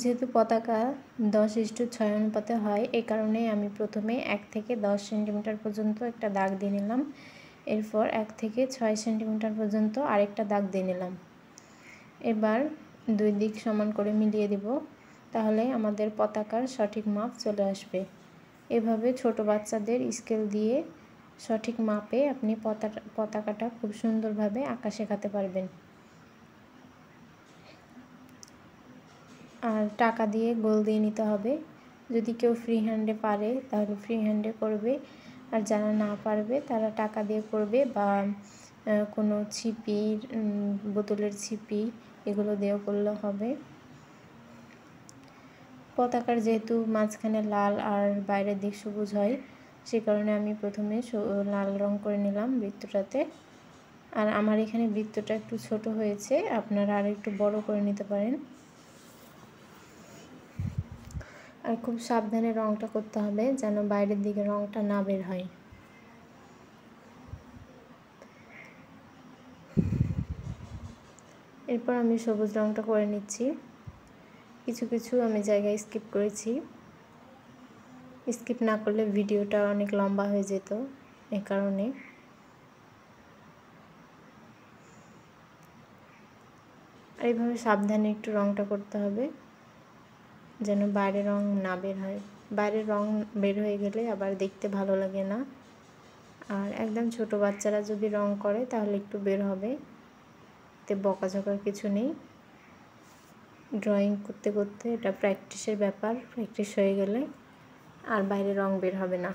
যেহেতু পতাকা 10:6 অনুপাতে হয়, এই কারণে আমি প্রথমে 1 থেকে 10 সেন্টিমিটার পর্যন্ত একটা দাগ দিয়ে নিলাম। এরপর 1 থেকে 6 সেন্টিমিটার পর্যন্ত আরেকটা দাগ দিয়ে নিলাম। এবার দুই দিক সমান করে মিলিয়ে দিব, তাহলে আমাদের পতাকার সঠিক মাপ চলে আসবে। এভাবে ছোট বাচ্চাদের স্কেল দিয়ে সঠিক মাপে আপনি পতাকাটা খুব সুন্দরভাবে আঁকা শেখাতে পারবেন। আর টাকা দিয়ে গোল দিয়ে নিতে হবে। যদি কেউ ফ্রি হ্যান্ডে পারে তাহলে ফ্রি হ্যান্ডে করবে, আর যারা না পারবে তারা টাকা দিয়ে করবে, বা কোনো ছিপি, বোতলের ছিপি এগুলো দিয়েও করলে হবে। পতাকার যেহেতু মাঝখানে লাল আর বাইরের দিক সবুজ হয়, সে কারণে আমি প্রথমে লাল রং করে নিলাম বৃত্তটাতে। আর আমার এখানে বৃত্তটা একটু ছোট হয়েছে, আপনারা আর একটু বড় করে নিতে পারেন। আর খুব সাবধানে রংটা করতে হবে যেন বাইরের দিকে রংটা না বের হয়। এরপর আমি সবুজ রংটা করে নিচ্ছি। কিছু কিছু আমি জায়গায় স্কিপ করেছি, স্কিপ না করলে ভিডিওটা অনেক লম্বা হয়ে যেত, এই কারণে। আর এইভাবে সাবধানে একটু রংটা করতে হবে যেন বাইরে রং না বের হয়। বাইরের রং বের হয়ে গেলে আবার দেখতে ভালো লাগে না। আর একদম ছোট বাচ্চারা যদি রং করে তাহলে একটু বের হবে, এতে বকাঝকার কিছু নেই। ড্রয়িং করতে করতে এটা প্র্যাকটিসের ব্যাপার, প্র্যাকটিস হয়ে গেলে আর বাইরে রং বের হবে না।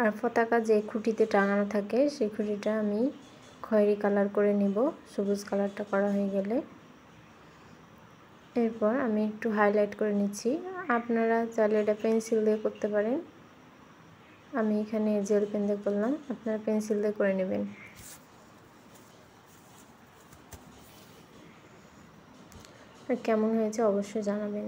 আর পতাকা যে খুঁটিতে টাঙানো থাকে সেই খুঁটিটা আমি খয়েরি কালার করে নিব, সবুজ কালারটা করা হয়ে গেলে। এরপর আমি একটু হাইলাইট করে নিচ্ছি। আপনারা চাইলে এটা পেন্সিল দিয়ে করতে পারেন, আমি এখানে জেল পেন দিয়ে করলাম, আপনারা পেন্সিল দিয়ে করে নেবেন। কেমন হয়েছে অবশ্যই জানাবেন।